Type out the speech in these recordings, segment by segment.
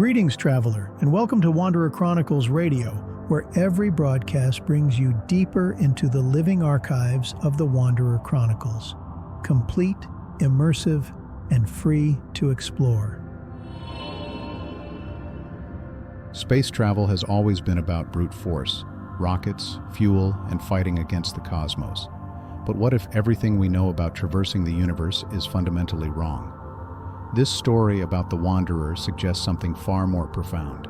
Greetings, traveler, and welcome to Wanderer Chronicles Radio, where every broadcast brings you deeper into the living archives of the Wanderer Chronicles, complete, immersive, and free to explore. Space travel has always been about brute force, rockets, fuel, and fighting against the cosmos. But what if everything we know about traversing the universe is fundamentally wrong? This story about the Wanderer suggests something far more profound.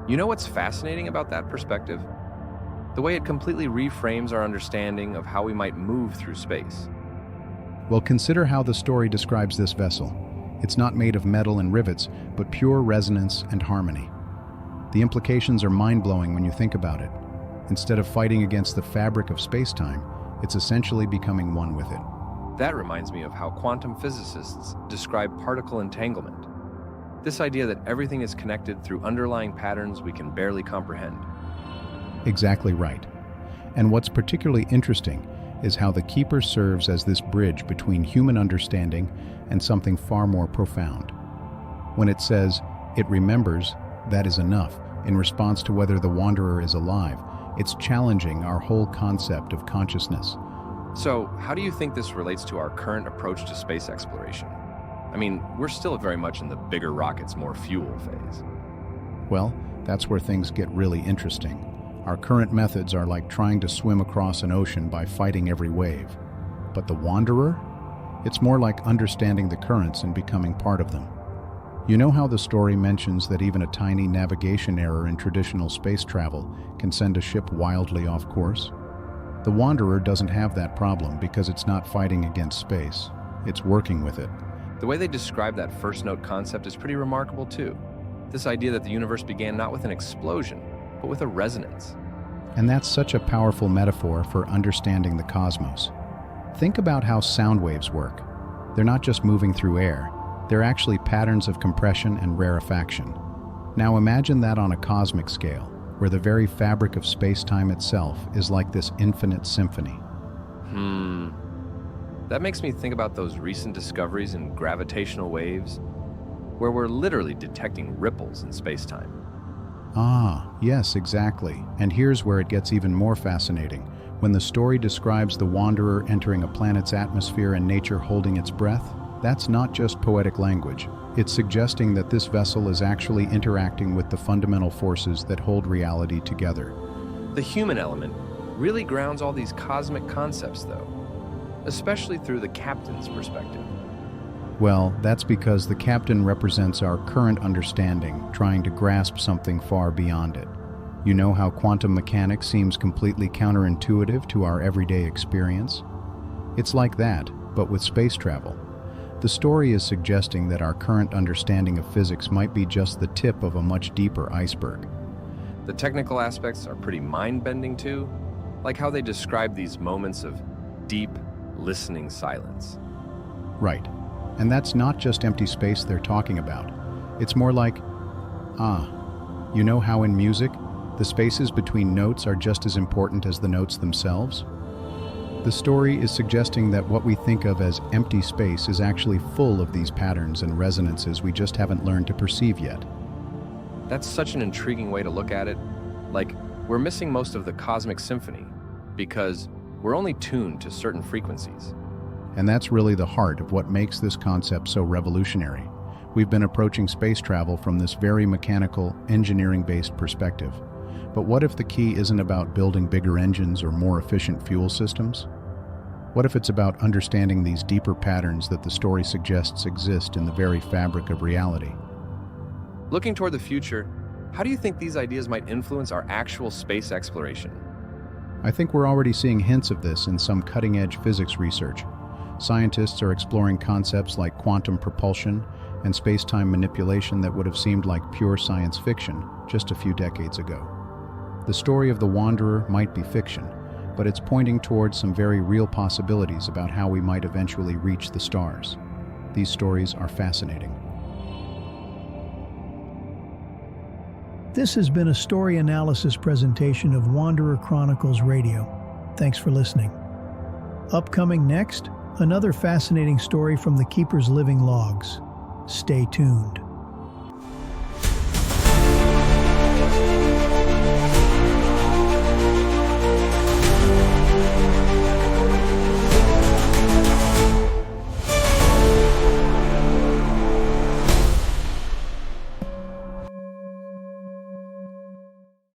You know what's fascinating about that perspective? The way it completely reframes our understanding of how we might move through space. Well, consider how the story describes this vessel. It's not made of metal and rivets, but pure resonance and harmony. The implications are mind-blowing when you think about it. Instead of fighting against the fabric of space-time, it's essentially becoming one with it. That reminds me of how quantum physicists describe particle entanglement. This idea that everything is connected through underlying patterns we can barely comprehend. Exactly right. And what's particularly interesting is how the Keeper serves as this bridge between human understanding and something far more profound. When it says, "It remembers, that is enough," in response to whether the Wanderer is alive, it's challenging our whole concept of consciousness. So, how do you think this relates to our current approach to space exploration? I mean, we're still very much in the bigger rockets, more fuel phase. Well, that's where things get really interesting. Our current methods are like trying to swim across an ocean by fighting every wave. But the Wanderer? It's more like understanding the currents and becoming part of them. You know how the story mentions that even a tiny navigation error in traditional space travel can send a ship wildly off course? The Wanderer doesn't have that problem because it's not fighting against space. It's working with it. The way they describe that first note concept is pretty remarkable too. This idea that the universe began not with an explosion, but with a resonance. And that's such a powerful metaphor for understanding the cosmos. Think about how sound waves work. They're not just moving through air. They're actually patterns of compression and rarefaction. Now imagine that on a cosmic scale, where the very fabric of space-time itself is like this infinite symphony. That makes me think about those recent discoveries in gravitational waves, where we're literally detecting ripples in space-time. Ah, yes, exactly. And here's where it gets even more fascinating. When the story describes the Wanderer entering a planet's atmosphere and nature holding its breath, that's not just poetic language. It's suggesting that this vessel is actually interacting with the fundamental forces that hold reality together. The human element really grounds all these cosmic concepts, though, especially through the captain's perspective. Well, that's because the captain represents our current understanding, trying to grasp something far beyond it. You know how quantum mechanics seems completely counterintuitive to our everyday experience? It's like that, but with space travel. The story is suggesting that our current understanding of physics might be just the tip of a much deeper iceberg. The technical aspects are pretty mind-bending too, like how they describe these moments of deep, listening silence. Right. And that's not just empty space they're talking about. It's more like, you know how in music, the spaces between notes are just as important as the notes themselves? The story is suggesting that what we think of as empty space is actually full of these patterns and resonances we just haven't learned to perceive yet. That's such an intriguing way to look at it. Like, we're missing most of the cosmic symphony because we're only tuned to certain frequencies. And that's really the heart of what makes this concept so revolutionary. We've been approaching space travel from this very mechanical, engineering-based perspective. But what if the key isn't about building bigger engines or more efficient fuel systems? What if it's about understanding these deeper patterns that the story suggests exist in the very fabric of reality? Looking toward the future, how do you think these ideas might influence our actual space exploration? I think we're already seeing hints of this in some cutting-edge physics research. Scientists are exploring concepts like quantum propulsion and space-time manipulation that would have seemed like pure science fiction just a few decades ago. The story of the Wanderer might be fiction, but it's pointing towards some very real possibilities about how we might eventually reach the stars. These stories are fascinating. This has been a story analysis presentation of Wanderer Chronicles Radio. Thanks for listening. Upcoming next, another fascinating story from the Keeper's living logs. Stay tuned.